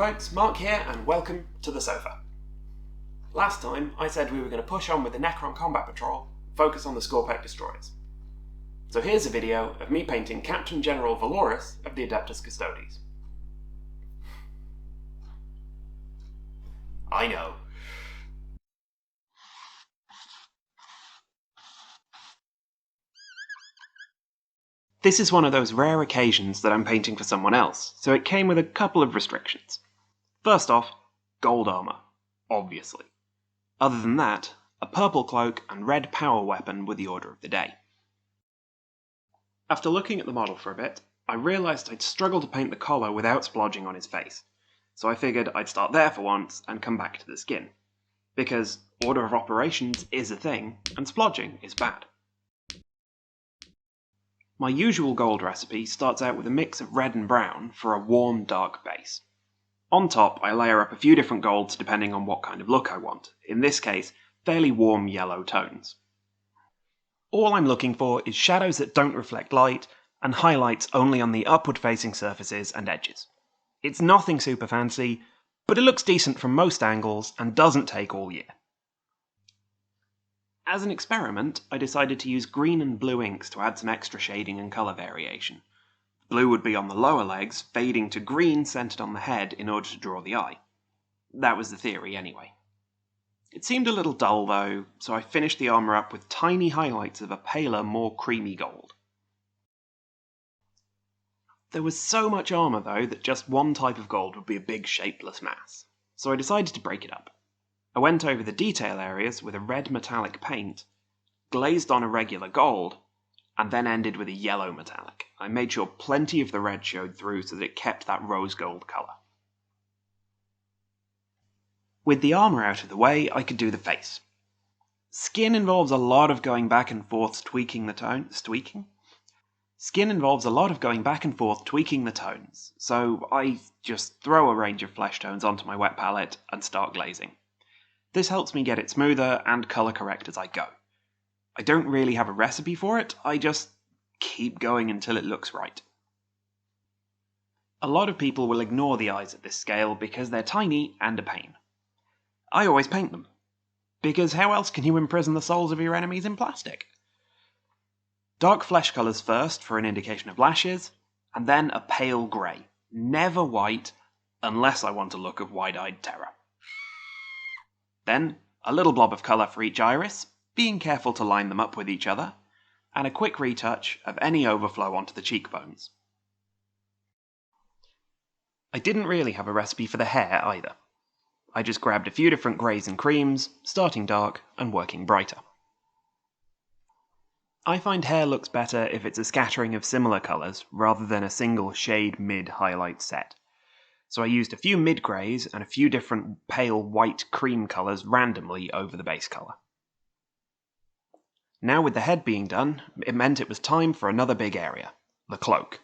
Folks, Mark here, and welcome to the sofa. Last time, I said we were going to push on with the Necron Combat Patrol, focus on the Scorpec destroyers. So here's a video of me painting Captain General Valoris of the Adeptus Custodes. I know. This is one of those rare occasions that I'm painting for someone else, so it came with a couple of restrictions. First off, gold armour, obviously. Other than that, a purple cloak and red power weapon were the order of the day. After looking at the model for a bit, I realised I'd struggle to paint the collar without splodging on his face, so I figured I'd start there for once and come back to the skin. Because order of operations is a thing, and splodging is bad. My usual gold recipe starts out with a mix of red and brown for a warm, dark base. On top, I layer up a few different golds depending on what kind of look I want, in this case, fairly warm yellow tones. All I'm looking for is shadows that don't reflect light, and highlights only on the upward-facing surfaces and edges. It's nothing super fancy, but it looks decent from most angles and doesn't take all year. As an experiment, I decided to use green and blue inks to add some extra shading and colour variation. Blue would be on the lower legs, fading to green centred on the head in order to draw the eye. That was the theory anyway. It seemed a little dull though, so I finished the armour up with tiny highlights of a paler, more creamy gold. There was so much armour though that just one type of gold would be a big shapeless mass, so I decided to break it up. I went over the detail areas with a red metallic paint, glazed on a regular gold, and then ended with a yellow metallic. I made sure plenty of the red showed through so that it kept that rose gold colour. With the armour out of the way, I could do the face. Skin involves a lot of going back and forth tweaking the tones, so I just throw a range of flesh tones onto my wet palette and start glazing. This helps me get it smoother and colour correct as I go. I don't really have a recipe for it, I just keep going until it looks right. A lot of people will ignore the eyes at this scale because they're tiny and a pain. I always paint them, because how else can you imprison the souls of your enemies in plastic? Dark flesh colours first for an indication of lashes, and then a pale grey, never white, unless I want a look of wide-eyed terror. Then, a little blob of colour for each iris, being careful to line them up with each other, and a quick retouch of any overflow onto the cheekbones. I didn't really have a recipe for the hair either. I just grabbed a few different greys and creams, starting dark and working brighter. I find hair looks better if it's a scattering of similar colours rather than a single shade mid-highlight set. So I used a few mid-greys and a few different pale white cream colours randomly over the base colour. Now with the head being done, it meant it was time for another big area, the cloak.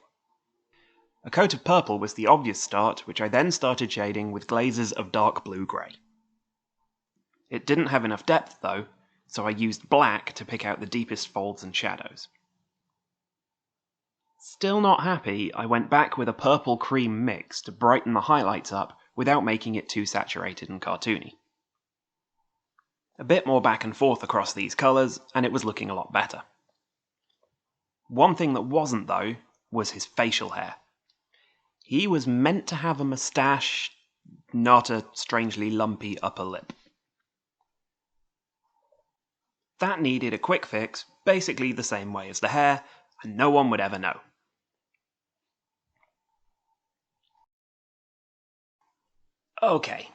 A coat of purple was the obvious start, which I then started shading with glazes of dark blue-grey. It didn't have enough depth though, so I used black to pick out the deepest folds and shadows. Still not happy, I went back with a purple-cream mix to brighten the highlights up without making it too saturated and cartoony. A bit more back and forth across these colours, and it was looking a lot better. One thing that wasn't, though, was his facial hair. He was meant to have a moustache, not a strangely lumpy upper lip. That needed a quick fix, basically the same way as the hair, and no one would ever know. Okay,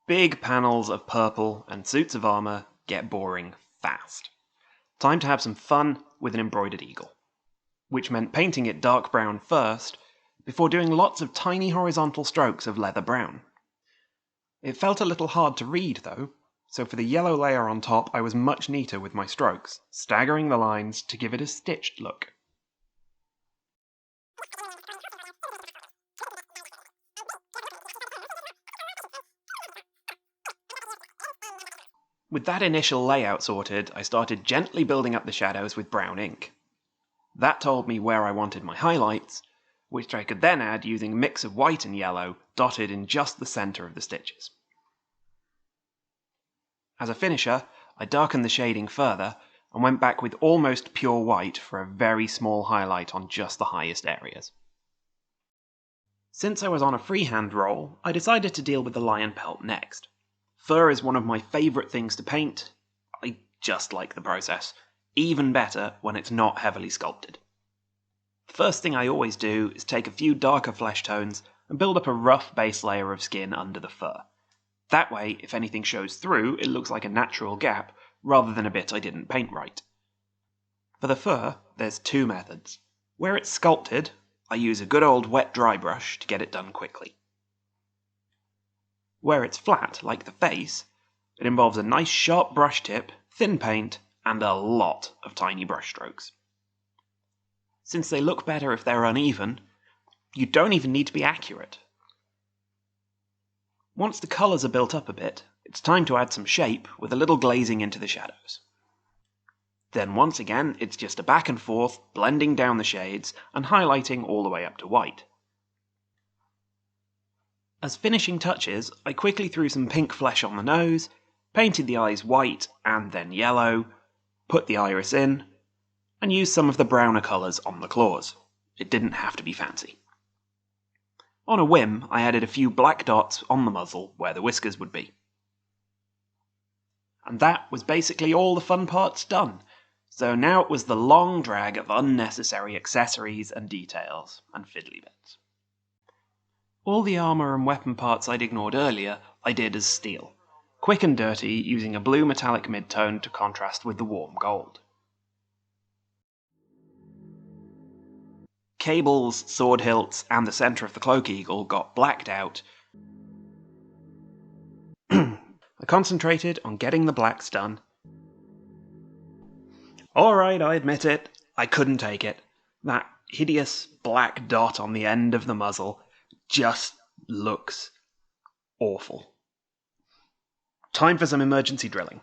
big panels of purple and suits of armour get boring fast. Time to have some fun with an embroidered eagle, which meant painting it dark brown first, before doing lots of tiny horizontal strokes of leather brown. It felt a little hard to read though, so for the yellow layer on top I was much neater with my strokes, staggering the lines to give it a stitched look. With that initial layout sorted, I started gently building up the shadows with brown ink. That told me where I wanted my highlights, which I could then add using a mix of white and yellow dotted in just the centre of the stitches. As a finisher, I darkened the shading further and went back with almost pure white for a very small highlight on just the highest areas. Since I was on a freehand roll, I decided to deal with the lion pelt next. Fur is one of my favourite things to paint. I just like the process. Even better when it's not heavily sculpted. The first thing I always do is take a few darker flesh tones and build up a rough base layer of skin under the fur. That way, if anything shows through, it looks like a natural gap, rather than a bit I didn't paint right. For the fur, there's two methods. Where it's sculpted, I use a good old wet dry brush to get it done quickly. Where it's flat, like the face, it involves a nice sharp brush tip, thin paint, and a lot of tiny brush strokes. Since they look better if they're uneven, you don't even need to be accurate. Once the colours are built up a bit, it's time to add some shape with a little glazing into the shadows. Then once again, it's just a back and forth, blending down the shades and highlighting all the way up to white. As finishing touches, I quickly threw some pink flesh on the nose, painted the eyes white and then yellow, put the iris in, and used some of the browner colours on the claws. It didn't have to be fancy. On a whim, I added a few black dots on the muzzle where the whiskers would be. And that was basically all the fun parts done. So now it was the long drag of unnecessary accessories and details and fiddly bits. All the armour and weapon parts I'd ignored earlier, I did as steel. Quick and dirty, using a blue metallic mid-tone to contrast with the warm gold. Cables, sword hilts, and the centre of the cloak eagle got blacked out. I concentrated on getting the blacks done. Alright, I admit it, I couldn't take it. That hideous black dot on the end of the muzzle just looks awful. Time for some emergency drilling.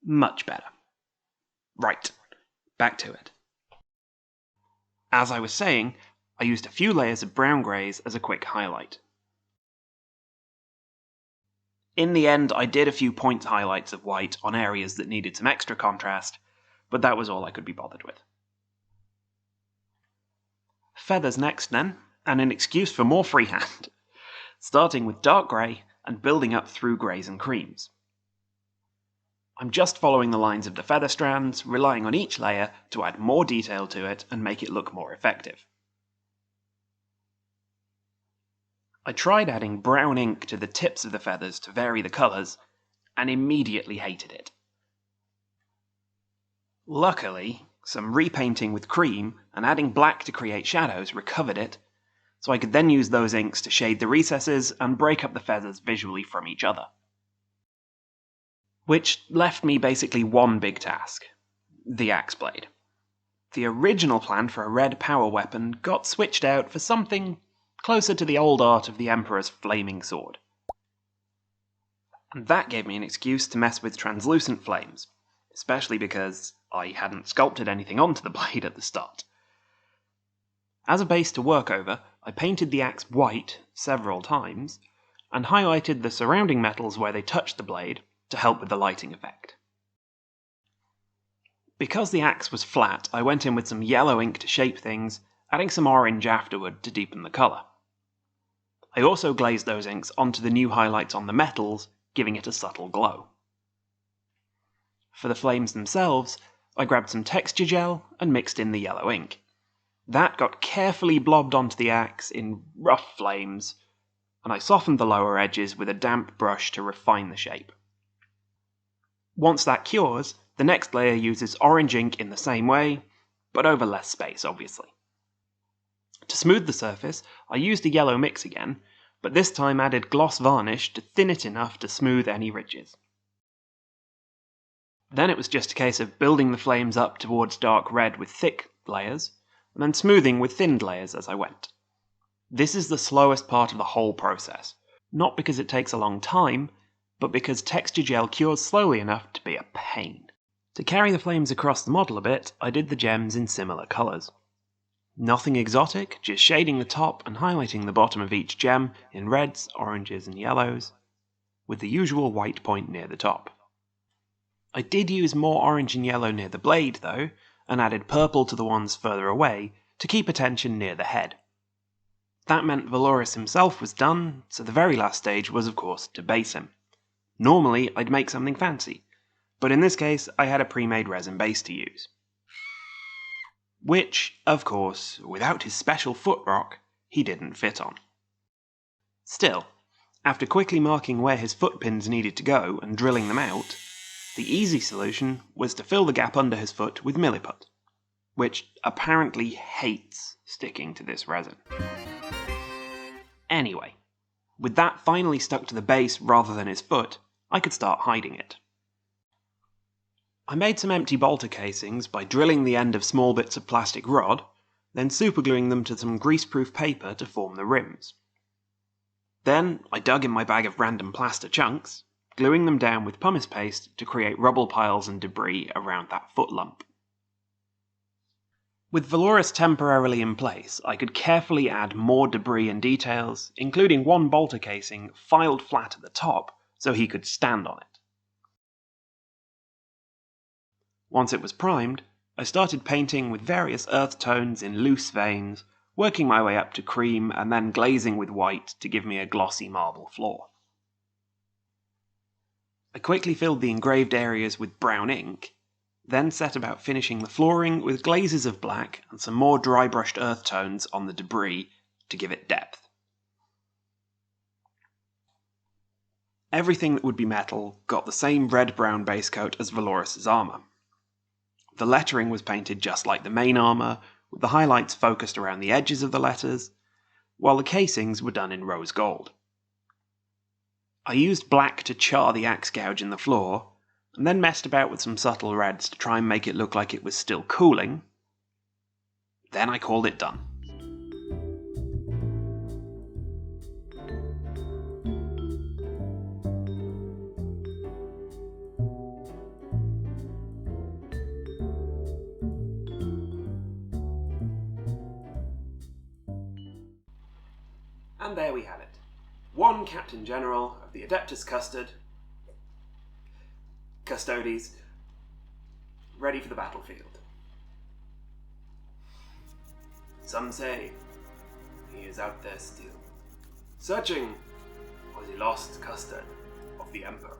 Much better. Right, back to it. As I was saying, I used a few layers of brown greys as a quick highlight. In the end, I did a few point highlights of white on areas that needed some extra contrast, but that was all I could be bothered with. Feathers next then, and an excuse for more freehand, starting with dark grey and building up through greys and creams. I'm just following the lines of the feather strands, relying on each layer to add more detail to it and make it look more effective. I tried adding brown ink to the tips of the feathers to vary the colours, and immediately hated it. Luckily, some repainting with cream and adding black to create shadows recovered it, so I could then use those inks to shade the recesses and break up the feathers visually from each other. Which left me basically one big task: the axe blade. The original plan for a red power weapon got switched out for something closer to the old art of the Emperor's flaming sword. And that gave me an excuse to mess with translucent flames, especially because I hadn't sculpted anything onto the blade at the start. As a base to work over, I painted the axe white several times, and highlighted the surrounding metals where they touched the blade to help with the lighting effect. Because the axe was flat, I went in with some yellow ink to shape things, adding some orange afterward to deepen the colour. I also glazed those inks onto the new highlights on the metals, giving it a subtle glow. For the flames themselves, I grabbed some texture gel and mixed in the yellow ink. That got carefully blobbed onto the axe in rough flames, and I softened the lower edges with a damp brush to refine the shape. Once that cures, the next layer uses orange ink in the same way, but over less space, obviously. To smooth the surface, I used a yellow mix again, but this time added gloss varnish to thin it enough to smooth any ridges. Then it was just a case of building the flames up towards dark red with thick layers, and then smoothing with thinned layers as I went. This is the slowest part of the whole process, not because it takes a long time, but because texture gel cures slowly enough to be a pain. To carry the flames across the model a bit, I did the gems in similar colours. Nothing exotic, just shading the top and highlighting the bottom of each gem in reds, oranges and yellows, with the usual white point near the top. I did use more orange and yellow near the blade though, and added purple to the ones further away to keep attention near the head. That meant Valoris himself was done, so the very last stage was of course to base him. Normally I'd make something fancy, but in this case I had a pre-made resin base to use. Which, of course, without his special foot rock, he didn't fit on. Still, after quickly marking where his foot pins needed to go and drilling them out, the easy solution was to fill the gap under his foot with milliput, which apparently hates sticking to this resin. Anyway, with that finally stuck to the base rather than his foot, I could start hiding it. I made some empty bolter casings by drilling the end of small bits of plastic rod, then supergluing them to some greaseproof paper to form the rims. Then I dug in my bag of random plaster chunks, gluing them down with pumice paste to create rubble piles and debris around that foot lump. With Valoris temporarily in place, I could carefully add more debris and details, including one bolter casing filed flat at the top so he could stand on it. Once it was primed, I started painting with various earth tones in loose veins, working my way up to cream and then glazing with white to give me a glossy marble floor. I quickly filled the engraved areas with brown ink, then set about finishing the flooring with glazes of black and some more dry brushed earth tones on the debris to give it depth. Everything that would be metal got the same red-brown base coat as Valoris' armour. The lettering was painted just like the main armour, with the highlights focused around the edges of the letters, while the casings were done in rose gold. I used black to char the axe gouge in the floor, and then messed about with some subtle reds to try and make it look like it was still cooling. Then I called it done. And there we have it. One Captain General of the Adeptus Custodes, ready for the battlefield. Some say he is out there still, searching for the lost custard of the Emperor.